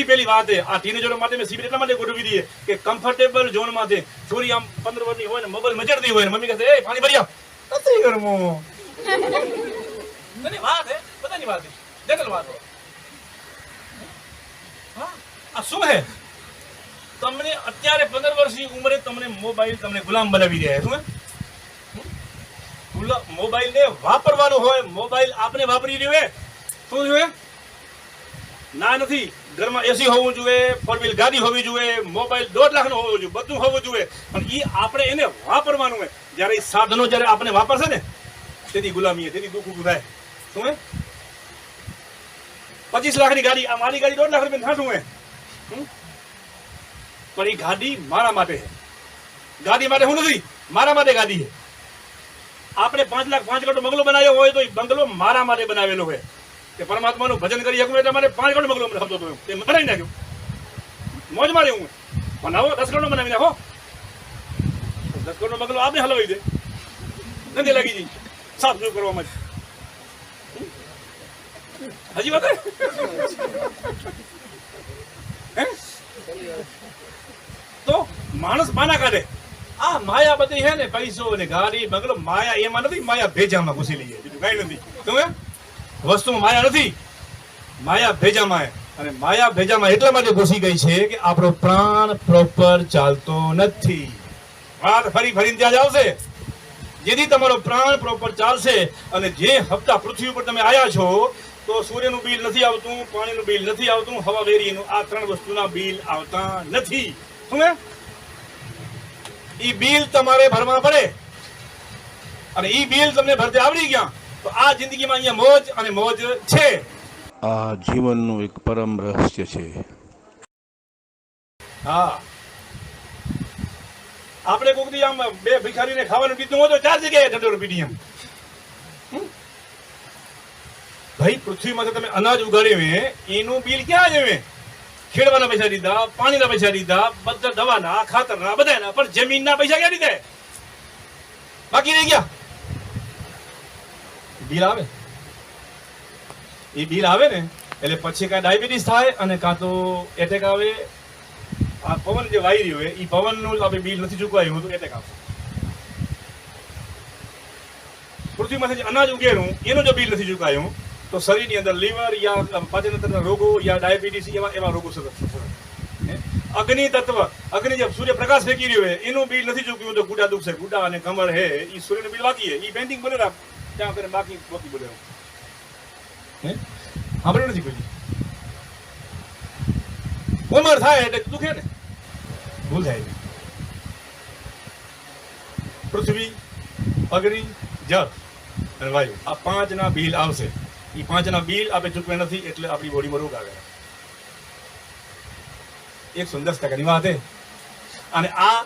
પહેલી વાત છે આ ટીનેજરો માટે મેં સીટ એટલા માટે ગોઠવી દઈએ કે કમ્ફર્ટેબલ ઝોન માં છે. છોરી આમ 15 વર્ષની હોય ને મોબાઈલ મચડતી હોય ને મમ્મી કહે એ પાણી ભરી આવ નથી ગરમો બધાની વાત છે બધાની વાત છે જનરલ વાત હા આ શું હે તમને અત્યારે 15 વર્ષની ઉંમરે તમને મોબાઈલ તમને ગુલામ બનાવી દે શું મોબાઈલ ને વાપરવાનો હોય મોબાઈલ આપને વાપરી રહ્યો હે શું જોઈએ ના નથી ઘરમાં એસી હોવું જોઈએ ફોર વ્હીલ ગાડી હોવી જોઈએ મોબાઈલ 1.5 લાખ નો હોવો જોઈએ બધું હોવું જોઈએ પણ એ આપણે એને વાપરવાનું હોય જ્યારે એ સાધનો જ્યારે આપણે વાપરશે ને તેથી ગુલામી તેથી દુઃખ ઊભું થાય શું હે 25 લાખની ગાડી આ મારી ગાડી 1.5 લાખ રૂપિયા થાશું હે પણ એ ગાડી મારા માટે છે ગાડી માટે હું નથી મારા માટે ગાડી છે આપણે 5 લાખ 5 કરોડ બંગલો બનાવ્યો હોય તો એ બંગલો મારા માટે બનાવેલો હોય કે પરમાત્માનું ભજન કરી શકું એટલે મારે 5 કરોડ બંગલો સમજો તો તે બનાવી નાખ્યો મોજ મારે હું બનાવો 10 કરોડ બનાવી નાખો 10 કરોડ બંગલો આપણે હલવાઈ દે નથી લાગી જઈ સાફ શું કરવામાં હજી વાત તો માણસ માના કાઢે આ માયા બધી છે ને પૈસો ને ગાડી બંગલો માયા એમાં નથી માયા ભેજામાં ઘૂસી લઈએ બીજું કઈ નથી તમે વસ્તુમાં માયા નથી માયા ભેજામાં અને માયા ભેજામાં એટલા માટે ઘૂસી ગઈ છે કે આપણો પ્રાણ પ્રોપર ચાલતો નથી વાત ફરી ફરીને ત્યાં જ આવશે જેથી તમારો પ્રાણ પ્રોપર ચાલશે અને જે હપ્તા પૃથ્વી ઉપર તમે આવ્યા છો તો સૂર્યનું બિલ નથી આવતું પાણીનું બિલ નથી આવતું હવા વેરીનું આ 3 વસ્તુના બિલ આવતા નથી શું ઈ બિલ તમારે ભરવા પડે અને ઈ બિલ તમને ભરતે આવડી ગયા તો આ જિંદગીમાં અહીંયા મોજ અને મોજ છે આ જીવનનું એક પરમ રહસ્ય છે હા આપણે કોક દી આમ બે ભિખારીને ખાવાનું દીધું હોય તો 4 જગ્યાએ ઢંઢોરો પીડી એમ ભાઈ પૃથ્વીમાંથી તમે અનાજ ઉગાડ્યું એનું બિલ ક્યાં આવે ખેડવાના પૈસા દીધા પાણીના પૈસા દીધા બધા દવાના ખાતરના બધાના પણ જમીનના પૈસા ક્યાં દીધા બાકી રહી ગયા બિલ આવે એ બિલ આવે ને એટલે પછી કાં ડાયાબિટીસ થાય અને કાં તો એટેક આવે આ પવન જે વાઈ રહ્યો હોય એ પવનનું આપણે બિલ નથી ચૂકવાયું તો એટેક આવશે પૃથ્વીમાંથી જે અનાજ ઉગેલું એનું જો બિલ નથી ચૂકાયું તો શરીરની અંદર લીવર યા પાચનતંત્રના રોગો યા ડાયાબિટીસ એવા રોગો સતત અગ્નિ તત્વ અગ્નિ જે સૂર્યપ્રકાશ ફેંકી રહ્યો હોય એનું બિલ નથી ચૂક્યું તો ગુડા દુખશે ગુડા અને કમર હે એ સૂર્યનું બિલ બાકી હે એ પેન્ટિંગ બોલે ત્યાં કરીને બાકી બોલે આપણે નથી કોઈ ઉંમર થાય એટલે દુખે ને ભૂલ થાય પૃથ્વી અગ્નિ જળ અને વાયુ આ 5ના બિલ આવશે એ 5ના બિલ આપણે ચૂકવ્યા નથી એટલે આપણી બોડીમાં રોગ આવે 110% વાત છે અને આ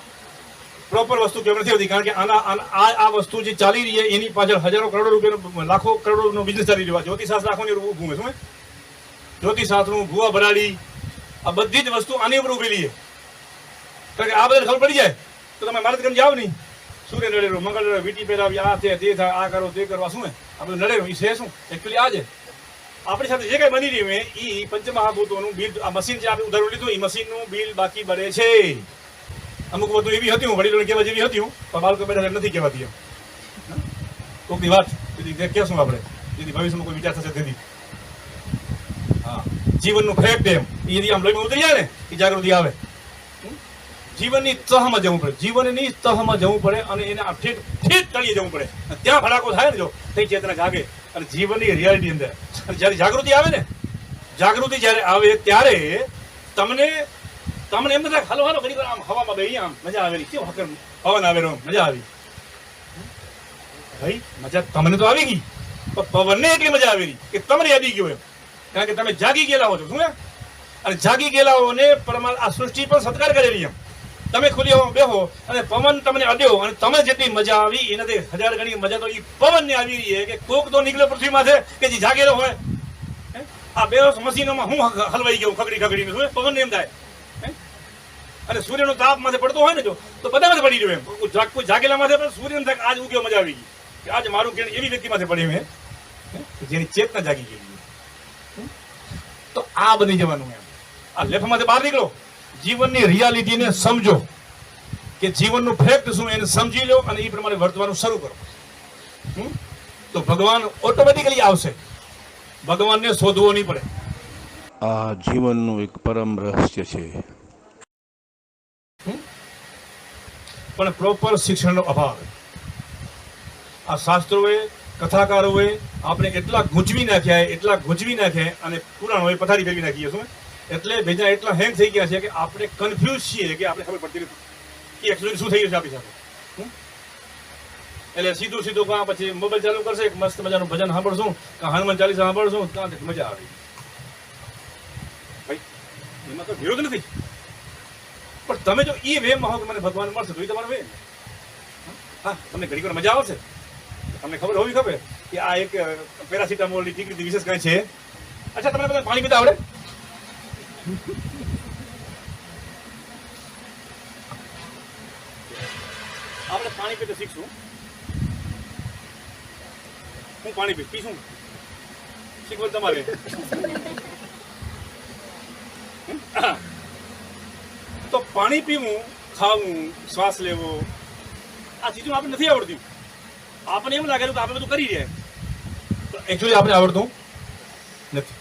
પ્રોપર વસ્તુ કેમ નથી હોતી કારણ કે આ વસ્તુ જે ચાલી રહી છે એની પાછળ હજારો કરોડો રૂપિયાનો લાખો કરોડોનો બિઝનેસ ચાલી રહ્યો જ્યોતિષશાસ્ત્ર આખોની ઊભું છે શું જ્યોતિષશાસ્ત્રનું ભૂવા ભરાડી આ બધી જ વસ્તુ આની ઉપર ઉભેલી છે કારણ કે આ બધાને ખબર પડી જાય તો તમે મારે કરીને જાઓ નહીં સૂર્ય નડેરો મંગળ નડેરો વીટી પહેરાવી આ તે થાય આ કરો તે કરવા શું આ બધું નડેરો એ છે શું એકચ્યુઅલી આ છે આપણી સાથે જે કઈ બની રહ્યું એ પંચમહાભૂતોનું બિલ આ મશીન જે આપણે ઉધારું લીધું એ મશીનનું બિલ બાકી બને છે અમુક વસ્તુ એવી હતી હું વડીલોને કહેવા જેવી હતી પણ બાળકો બેઠા નથી કહેવાતી એમ કોકની વાત કહેશું આપણે જેથી ભવિષ્યમાં કોઈ વિચાર થશે તેથી હા જીવનનું ફેક્ટ એમ એ આમ લોહીમાં ઉતરી જાય ને એ જાગૃતિ આવે જીવનની તહમાં જવું પડે જીવનની તહમાં જવું પડે અને એને ઠેઠ તળીએ જવું પડે ત્યાં ભડાકો થાય ને જો તે ચેતના જાગે અને જીવનની રિયાલિટી અંદર અને જ્યારે જાગૃતિ આવે ને જાગૃતિ જ્યારે આવે ત્યારે તમને એમ નથી હાલો હાલો ઘડી વાર આમ હવામાં બેહી આમ મજા આવેલી કેવો હકર પવન આવેલો મજા આવી ભાઈ મજા તમને તો આવી ગઈ પણ પવનને એટલી મજા આવેલી કે તમને યાદી ગયો એમ કારણ કે તમે જાગી ગયેલા હો છો શું અને જાગી ગયેલાઓને આ સૃષ્ટિ પર સત્કાર કરેલી એમ તમે ખુલી હવામાં બેહો અને પવન તમને અડ્યો અને તમે જેટલી મજા આવી એનાથી 1000 ગણી મજા તો એ પવનને આવી રહી છે કે કોક તો નીકળ્યો પૃથ્વીમાંથી કે જે જાગેલો હોય આ બે મશીનોમાં હું હલવાઈ ગયો ખગડીને શું પવન એમ થાય અને સૂર્યનો તાપ માથે પડતો હોય ને જો તો બધા માથે પડી રહ્યો એમ કોઈ જાગેલા માથે પણ સૂર્યનો થાય આજ ઉગ્યો મજા આવી ગઈ કે આજ મારું કિરણ એવી વ્યક્તિ માથે પડે એમ જેની ચેતના જાગી ગઈ તો આ બની જવાનું એમ આ લેફમાંથી બહાર નીકળો, જીવનની રિયાલિટીને સમજો કે જીવનનું ફેક્ટ શું એને સમજી લો અને એ પ્રમાણે વર્તવાનું શરૂ કરો. તો ભગવાન ઓટોમેટિકલી આવશે. ભગવાનને શોધવો નહીં પડે. આ જીવનનું એક પરમ રહસ્ય છે. પણ પ્રોપર શિક્ષણનો અભાવ. આ શાસ્ત્રોએ કથાકારોએ આપણે એટલા ગૂંચવી નાખ્યા અને પુરાણોએ પથારી ફેરવી નાખી છે. એટલે બીજા એટલા હેંગ થઈ ગયા છે કે આપણે કન્ફ્યુઝ છીએ કે આપણે ખબર પડતી નથી કે એકચ્યુઅલી શું થઈ રહ્યું છે આપણી સાથે. એટલે સીધું કાં પછી મોબાઈલ ચાલુ કરશે, એક મસ્ત મજાનું ભજન સાંભળશું, કાં હનુમાન ચાલીસા સાંભળશું, કાં મજા આવી. ભાઈ એમાં તો વિરોધ નથી, પણ તમે જો એ વેમાં હો કે મને ભગવાન મળશે તો એ તમારો વે. હા, તમને ઘડી વાર મજા આવશે, તમને ખબર હોવી ખબર કે આ એક પેરાસિટામોલની ટીકડી વિશેષ કાંઈ છે. અચ્છા, તમને બધા પાણી પીતા આવડે? આપણે પાણી પીતા શીખશું. હું પાણી પીશું શીખવું તમારે. તો પાણી પીવું, ખાવું, શ્વાસ લેવો, આ ચીજો આપણે નથી આવડતી. આપણને એમ લાગેલું કે આપણે બધું કરી રહ્યા, એકચ્યુઅલી આપણે આવડતું નથી.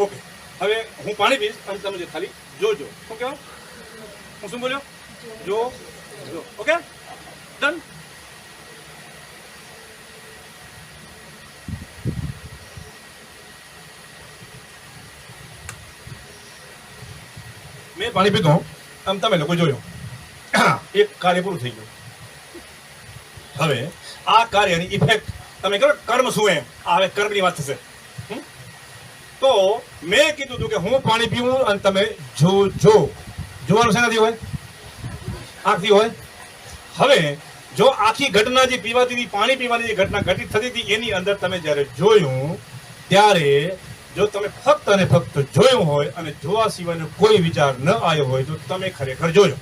ઓકે, હવે હું પાણી પીશ અને તમે ખાલી જોજો. શું કહેવાય? હું શું બોલ્યો? જો. Okay, done. મેં પાણી પીધું, આમ તમે લોકો જોયો, એક કાર્ય પૂરું થઈ ગયું. હવે આ કાર્યની ઇફેક્ટ તમે કરો કર્મ શું એમ, આ હવે કર્મની વાત થશે. તો મેં કીધું હતું કે હું પાણી પીવું અને તમે જોવાનું શેનાથી હોય? આંખથી હોય. હવે જો આખી ઘટના જે પીવાતી હતી, પાણી પીવાની જે ઘટના ઘટિત થતી હતી, એની અંદર તમે જ્યારે જોયું ત્યારે જો તમે ફક્ત અને ફક્ત જોયું હોય અને જોવા સિવાયનો કોઈ વિચાર ન આવ્યો હોય તો તમે ખરેખર જોયો.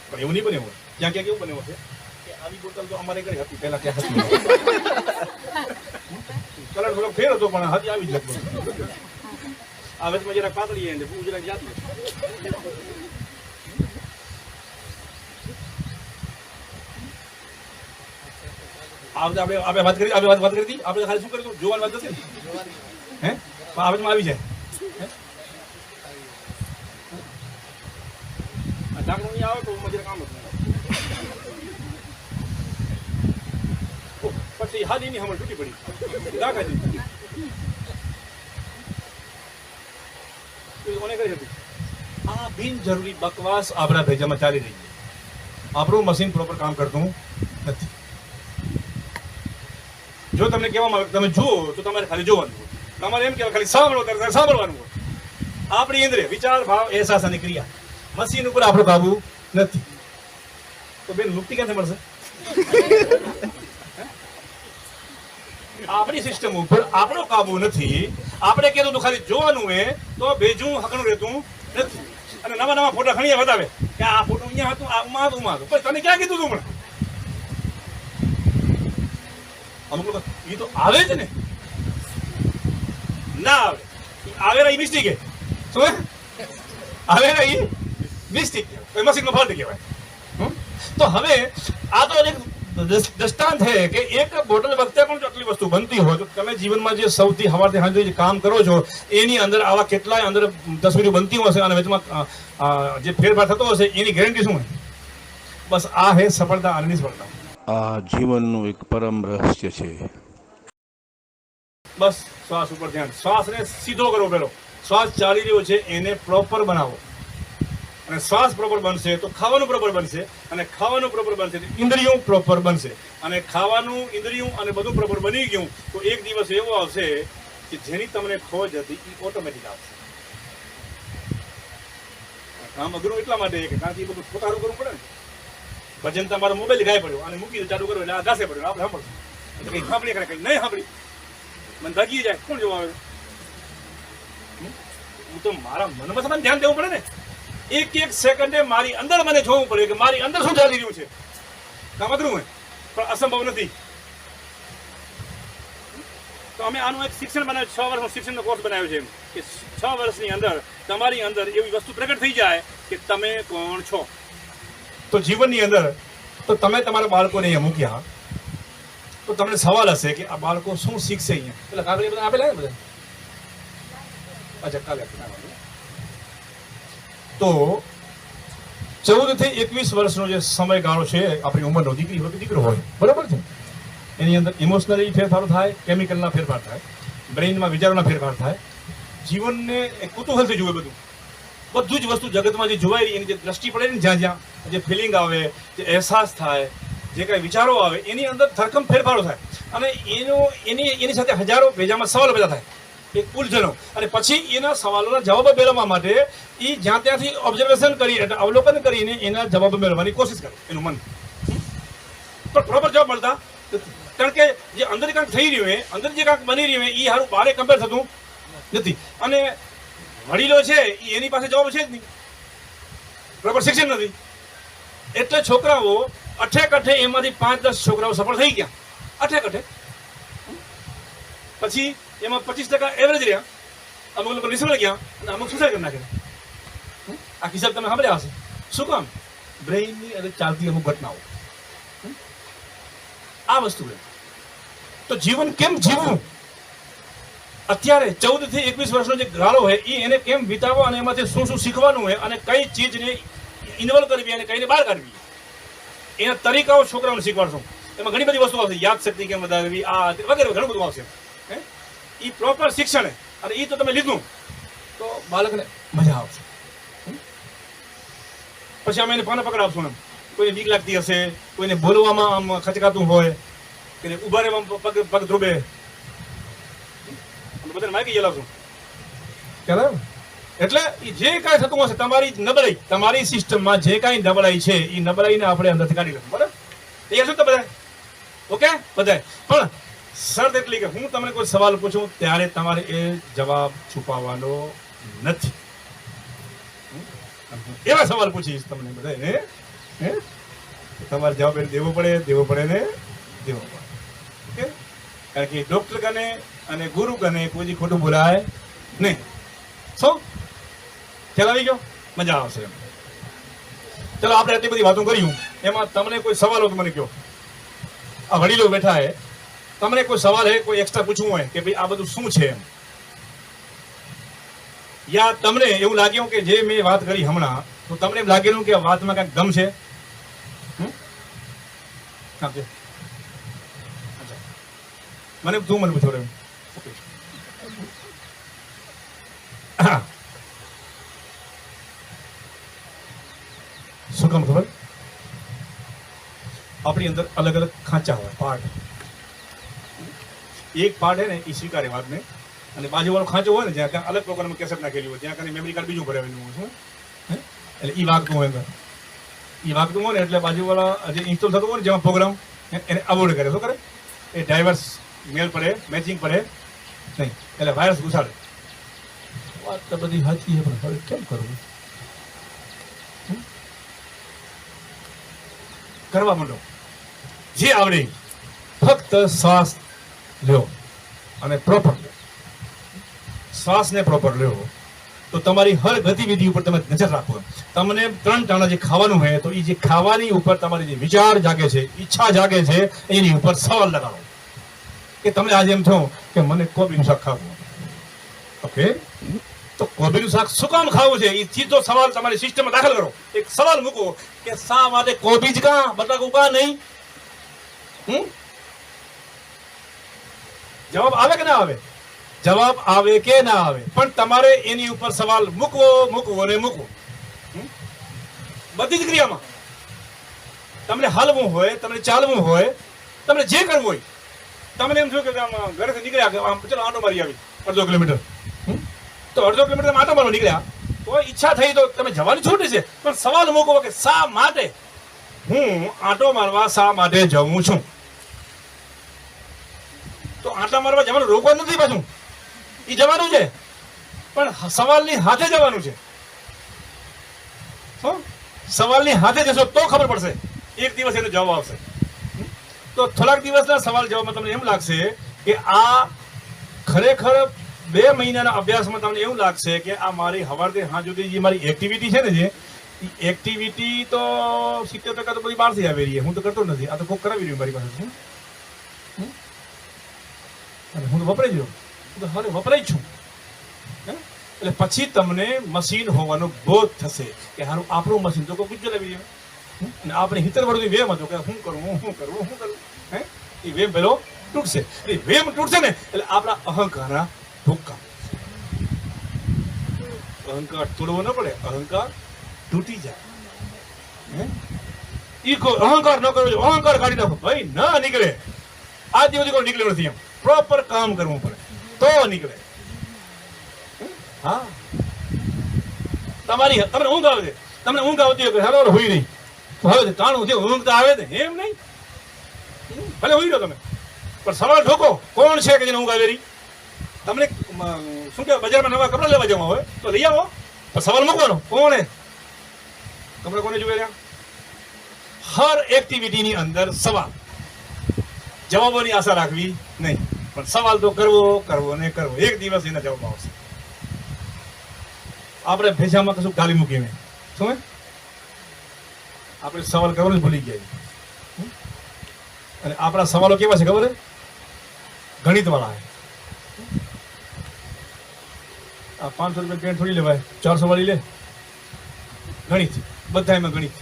પણ એવું નહીં બન્યું હોય. ક્યાં ક્યાં કેવું બન્યું છે કે આવી બોટલ તો અમારે ઘરે હતી પહેલા, ક્યાં હતી, કલર થોડો ફેર હતો પણ હતી આવી જ લગભગ. આ વચમાં જરાક પાતળી અને જરાક જાતી. આપણે વાત કરી હતી. આપણે ખાલી શું કર્યું? જોવાની વાત નથી. હે, આ વચમાં આવી જાય. ઢાંકણું નહીં આવે તો મજરે કામ હતું. પછી હાલી ની હમણાં તૂટી પડી. આ બિનજરૂરી બકવાસ આપણા ભેજામાં ચાલી રહી છે. આપણું મશીન પ્રોપર કામ કરતું નથી. જો તમને કહેવામાં આવે તમે જુઓ તો તમારે ખાલી જોવાનું હોય. તમારે એમ કહેવાય ખાલી સાંભળવાનું હોય. આપણી ઇન્દ્રિય, વિચાર, ભાવ, અહેસાસ અને ક્રિયા, મશીન ઉપર આપણો કાબુ નથી. તો બેન મુક્તિ ક્યાંથી મળશે? આપણી સિસ્ટમ ઉપર આપણો કાબુ નથી. આપણે કીધું તો ખાલી જોવાનું હોય તો ભેજું હકણું રહેતું નથી. અને નવા નવા ફોટા ખણીએ બતાવે કે આ ફોટો અહીંયા હતું, આ ઉમાં હતું. પણ તમે ક્યાં કીધું તું? પણ અમુક લોકો એ તો આવે જ ને, ના આવે. આવે ને એ મિસ્ટેક. શું આવે ને એ મિસ્ટેક, મશીનનો ફોલ્ટ કહેવાય. તો હવે આ તો એક દ્રષ્ટાંત છે કે એક બોટલ વખતે પણ જો આટલી વસ્તુ બનતી હોય તો તમે જીવનમાં જે સૌથી સવારથી સાંજ જે કામ કરો છો એની અંદર આવા કેટલાય અંદર તસવીરો બનતી હશે અને વચમાં જે ફેરફાર થતો હશે એની ગેરંટી શું હોય? બસ આ હે સફળતા અને નિષ્ફળતા. આ જીવનનું એક પરમ રહસ્ય છે. બસ શ્વાસ ઉપર ધ્યાન. શ્વાસને સીધો કરો. પેલો શ્વાસ ચાલી રહ્યો છે એને પ્રોપર બનાવો, અને શ્વાસ પ્રોપર બનશે તો ખાવાનું પ્રોપર બનશે, અને ખાવાનું પ્રોપર બનશે તો ઇન્દ્રિયો પ્રોપર બનશે, અને ખાવાનું, ઇન્દ્રિયો અને બધું પ્રોપર બની ગયું તો એક દિવસ એવો આવશે કે જેની તમને ખોજ હતી એ ઓટોમેટિક આવશે. કામ અઘરું એટલા માટે કે કારણ કે એ બધું પોતાનું કરવું પડે ને. ભજન તમારો મોબાઈલ ગાય પડ્યો અને મૂકી ચાલુ કરો એટલે આ ઘાસે પડ્યો, આપણે સાંભળશું એટલે કંઈ સાંભળી કરે, કંઈ નહીં સાંભળી, મને ભાગી જાય. કોણ જોવા આવે? હું તો મારા મનમાં તમારે ધ્યાન દેવું પડે ને. એક એક સેકન્ડે મારી અંદર મને જોવું પડે કે મારી અંદર શું ચાલી રહ્યું છે. કામ અઘરું હોય પણ અસંભવ નથી. તો અમે આનું એક શિક્ષણ બનાવ્યું, 6 વર્ષનો શિક્ષણનો કોર્સ બનાવ્યો છે એમ કે 6 વર્ષની અંદર તમારી અંદર એવી વસ્તુ પ્રગટ થઈ જાય કે તમે કોણ છો. તો જીવનની અંદર તો તમે તમારા બાળકોને અહીંયા મૂક્યા તો તમને સવાલ હશે કે આ બાળકો શું શીખશે અહીંયા. એટલે કાગળ બધા આપેલા ને બધા. અચ્છા કાલે તો 14 થી 21 વર્ષનો જે સમયગાળો છે આપણી ઉંમરનો, દીકરી હોય કે દીકરો હોય, બરાબર છે, એની અંદર ઇમોશનલી ફેરફારો થાય, કેમિકલના ફેરફાર થાય, બ્રેઇનમાં વિચારોના ફેરફાર થાય, જીવનને એક કુતૂહલથી જુએ બધું જ વસ્તુ જગતમાં જે જોવાય રહી એની જે દ્રષ્ટિ પડે ને, જ્યાં જ્યાં જે ફિલિંગ આવે, જે અહેસાસ થાય, જે કાંઈ વિચારો આવે, એની અંદર ધરખમ ફેરફારો થાય અને એની સાથે હજારો ભેજામાં સવાલો પેદા થાય, એક ઉલઝનો. અને પછી એના સવાલોના જવાબ મેળવવા માટે એ જ્યાં ત્યાંથી ઓબ્ઝર્વેશન કરી એટલે અવલોકન કરીને એના જવાબ મેળવવાની કોશિશ કરે એનું મન, પણ પ્રોપર જવાબ મળતા નથી. કારણ કે જે અંદર કાંઈક થઈ રહ્યું હોય, અંદર જે કાંઈક બની રહ્યું હોય એ સારું બહાર કમ્પેર થતું નથી. અને વડીલો છે એની પાસે જવાબ છે જ નહીં, પ્રોપર શિક્ષણ નથી. એટલે છોકરાઓ અઠે એમાંથી 5-10 છોકરાઓ સફળ થઈ ગયા, અઠે પછી એમાં 25% એવરેજ રહ્યા, અમુક લોકો નિષ્ફળ ગયા અને અમુક સુસાઇડ કરી નાખે. આ કિસ્સા તમે સાંભળ્યા હશે. શું કામ? બ્રેઇનની અંદર ચાલતી અમુક ઘટનાઓ. આ વસ્તુ છે. તો જીવન કેમ જીવવું, અત્યારે 14 થી 21 વર્ષનો જે ગાળો હોય એ એને કેમ વિતાવવો અને એમાંથી શું શું શીખવાનું હોય અને કઈ ચીજને ઇન્વોલ્વ કરવી અને કઈને બહાર કાઢવી, એના તરીકાઓ છોકરાઓને શીખવાડશું. એમાં ઘણી બધી વસ્તુ આવશે, યાદ શક્તિ કેમ વધારવી, આ વગેરે ઘણું બધું આવશે. એ પ્રોપર શિક્ષણ અને એ તો તમે લીધું તો બાળકને મજા આવશે. પછી અમે એને પાના પકડ આપશું. એમ કોઈને બીક લાગતી હશે, કોઈને બોલવામાં આમ ખચકાતું હોય, કોઈને ઉભા રહેવામાં પગ ધ્રુબે, બધાને માહિતી ચલાવશું. ખ્યાલ? એટલે જે કાંઈ થતું હશે તમારી નબળાઈ, તમારી સિસ્ટમમાં જે કાંઈ નબળાઈ છે એ નબળાઈને આપણે અંદરથી કાઢી લઈશું. બરાબર? તૈયાર છો તો બધા? ઓકે બધાય? પણ શરત એટલી કે હું તમને કોઈ સવાલ પૂછું ત્યારે તમારે એ જવાબ છુપાવવાનો નથી. એવા સવાલ પૂછીશ તમને બધાને, તમારે જવાબ દેવો પડે ને દેવો પડે. ઓકે? કારણ કે ડોક્ટર કને અને ગુરુ કને કોઈ ખોટું બોલાય નહીં. શું ખ્યાલ આવી ગયો? મજા આવશે. ચલો આપણે આટલી બધી વાતો કર્યું, એમાં તમને કોઈ સવાલ હોય તો મને કહો. આ વડીલો બેઠા હે, તમને કોઈ સવાલ હે, કોઈ એક્સ્ટ્રા પૂછવું હોય કે ભાઈ આ બધું શું છે એમ, યા તમને એવું લાગ્યું કે જે મેં વાત કરી હમણાં તો તમને એમ લાગેલું કે આ વાતમાં કાંઈક દમ છે? મને તું મને પૂછો રહ્યો. શું કામ ખબર? આપણી અંદર અલગ અલગ ખાંચા હોય, પાર્ટ. એક પાર્ટ હે ને એ સ્વીકારે વાતને, અને બાજુવાળો ખાંચો હોય ને જ્યાં ત્યાં અલગ પ્રોગ્રામમાં કેસેટ નાખેલી હોય, જ્યાં કાંઈ મેમરી કાર્ડ બીજું ભરાવેલું હોય. શું એટલે એ વાગતું હોય અંદર, એ વાગતું હોય ને એટલે બાજુવાળા જે ઇન્સ્ટોલ થતું હોય ને જેમાં પ્રોગ્રામ એને અવોઇડ કરે. શું કરે? એ ડાયવર્સ મેલ પડે, મેચિંગ પડે નહીં, એટલે વાયરસ ઘુસાડે. વાત તો બધી સાચી છે, પણ હવે કેમ કરવું? કરવા માંડો જે આવડે. ફક્ત શ્વાસ લ્યો અને પ્રોપર લ્યો. શ્વાસને પ્રોપર લ્યો તો તમારી હર ગતિવિધિ ઉપર તમે નજર રાખો. તમને 3 ટાણા જે ખાવાનું હોય તો એ જે ખાવાની ઉપર તમારી જે વિચાર જાગે છે, ઈચ્છા જાગે છે, એની ઉપર સવાલ લગાડો કે તમને આજે એમ થયું કે મને કોબીનું શાક ખાવું. ઓકે, તો કોબીનું શાક શું કામ ખાવું છે એ સીધો સવાલ તમારી સિસ્ટમમાં દાખલ કરો. એક સવાલ મૂકો કે શા માટે કોબી જ કાં, બટાકું કાં નહીં? જવાબ આવે કે ના આવે? જવાબ આવે કે ના આવે? પણ તમારે એની ઉપર સવાલ મૂકવો ને મૂકવો. બધી જ ક્રિયામાં તમને હાલવું હોય, તમને ચાલવું હોય, તમને જે કરવું હોય, તમને એમ થયું કે આમ ઘરેથી નીકળ્યા કે આમ ચલો આંટો મારી આવી 1/2 કિલોમીટર, તો 1/2 કિલોમીટર આંટો મારવા નીકળ્યા તો ઈચ્છા થઈ તો તમે જવાની છૂટ છે, પણ સવાલ મૂકો કે શા માટે હું આંટો મારવા શા માટે જઉં છું? તો આંટા મારવા જવાનું રોકવાનું નથી, પાછું એ જવાનું છે, પણ સવાલની હાથે જવાનું છે. સવાલની હાથે જશો તો ખબર પડશે, એક દિવસ એનો જવાબ આવશે. તો થોડાક દિવસના સવાલ જવાબમાં તમને એમ લાગશે કે આ ખરેખર 2 મહિનાના અભ્યાસમાં તમને એવું લાગશે કે આ મારી સવારથી સાંજ સુધી જે મારી એક્ટિવિટી છે ને, જે એક્ટિવિટી તો 70% તો બધી બહારથી આવી રહી છે. હું તો કરતો નથી. આ તો કોક કરાવી રહ્યું મારી પાસે. અને હું તો વપરાઈ ગયો. હું તો હવે વપરાય જ છું. એટલે પછી તમને મશીન હોવાનો બોધ થશે કે હારું આપણું મશીન તો કોઈ ચલાવી રહ્યું. અને આપણે હિતર વળું વેમ હતો કે શું કરવું. એ વેમ પેલો તૂટશે. એ વેમ તૂટશે ને એટલે આપણા અહંકારના ભૂક્કા. અહંકાર તોડવો ન પડે, અહંકાર તૂટી જાય. અહંકાર ન કરવો જોઈએ, અહંકાર કાઢી નાખો ભાઈ, ના નીકળે. આ દિવસ કોઈ નીકળ્યો નથી. એમ પ્રોપર કામ કરવું પડે તો નીકળે. હા, તમને ઊંઘ આવે છે, તમને ઊંઘ આવતી હોય હવે હોય નહીં તો હવે તાણું છે, ઊંઘ તો આવે ને એમ નહીં. ભલે હોય રહ્યો તમે, પણ સવાલ ઠોકો કોણ છે કે જેને ઊંઘ આવેલી. તમને શું કહેવાય, બજારમાં નવા કપડા લેવા જવા હોય તો લઈ આવો, પણ સવાલ મૂકવાનો કોણ હે, કપડા કોને જોઈ રહ્યા. હર એક્ટિવિટીની અંદર સવાલ, જવાબોની આશા રાખવી નહીં, પણ સવાલ તો કરવો ને કરવો. એક દિવસ એના જવાબ આવશે. આપણે ભેજામાં કશું ગાલી મૂકીને શું આપણે સવાલ કરવાનું જ ભૂલી ગયા. અને આપણા સવાલો કેવા છે ખબર છે? ગણિત વાળા. આ 500 રૂપિયા પેન્ટ થોડી લેવાય, 400 વાળી લે. ગણિત બધા એમાં ગણિત.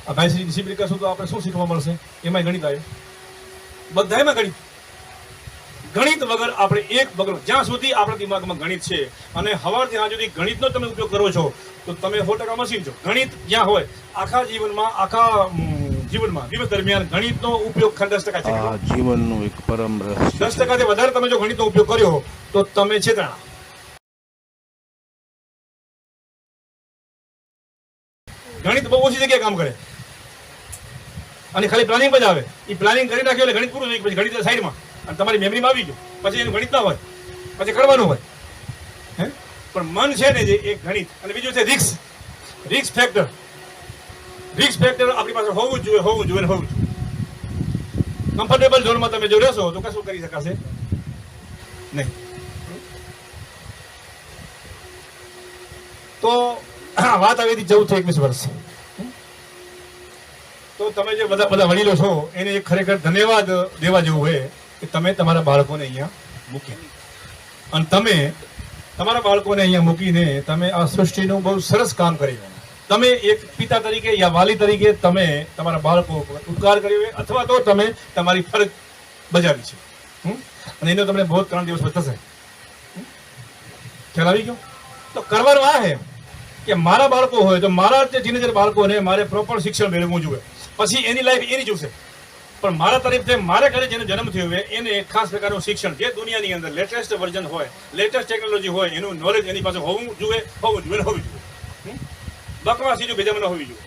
આ ભાઈ ડિસિપ્લિન કરશું તો આપણે શું શીખવા મળશે? એમાં ગણિત આવે, બધા એમાં ગણિત. ગણિત વગર આપણે એક બગડો. જ્યાં સુધી આપણા દિમાગમાં ગણિત છે અને સવારથી ત્યાં સુધી ગણિતનો તમે ઉપયોગ કરો છો તો તમે 100% મશીન છો. ગણિત જ્યાં હોય આખા જીવનમાં દિવસ દરમિયાન ગણિતનો ઉપયોગ 10% છે. આ જીવનનું એક પરમ રહસ્ય 10% થી વધારે તમે જો ગણિતનો ઉપયોગ કર્યો તો તમે છેતરાણા. ગણિત બહુ ઓછી જગ્યાએ કામ કરે અને ખાલી પ્લાનિંગ જ આવે. એ પ્લાનિંગ કરી નાખ્યો એટલે ગણિત પૂરું થઈ ગયું. પછી ગણિત સાઈડમાં અને તમારી મેમરીમાં આવી ગયું. પછી એનું ગણિત ના હોય, પછી કરવાનું હોય. પણ મન છે ને જે એક ગણિત. અને બીજું છે રિસ્ક ફેક્ટર. રિસ્ક ફેક્ટર આપણી પાસે હોવું જ જોઈએ. કમ્ફર્ટેબલ ઝોનમાં તમે જો રહેશો તો કશું કરી શકાશે નહીં. તો વાત આવી હતી 14-21 વર્ષ. તો તમે જે બધા વડીલો છો એને એક ખરેખર ધન્યવાદ દેવા જેવું હોય કે તમે તમારા બાળકોને અહીંયા મૂક્યા. અને તમે તમારા બાળકોને અહીંયા મૂકીને તમે આ સૃષ્ટિનું બહુ સરસ કામ કરી. તમે એક પિતા તરીકે યા વાલી તરીકે તમે તમારા બાળકો ઉપકાર કર્યો અથવા તો તમે તમારી ફરજ બજાવી છે. અને એનો તમને બહુ 3 દિવસ થશે. ખ્યાલ આવી ગયો? તો કરવાનું આ હે કે મારા બાળકો હોય તો મારા જે ટીનેજર બાળકોને મારે પ્રોપર શિક્ષણ મેળવવું જોઈએ. પછી એની લાઈફ એની જોશે. પણ મારા તરફથી મારે ઘરે જેનો જન્મ થયો હોય એને એક ખાસ પ્રકારનું શિક્ષણ, જે દુનિયાની અંદર લેટેસ્ટ વર્ઝન હોય, લેટેસ્ટ ટેકનોલોજી હોય, એનું નોલેજ એની પાસે હોવું જોઈએ. બકવાસ ચીજો ભેજામાં ન હોવી જોઈએ.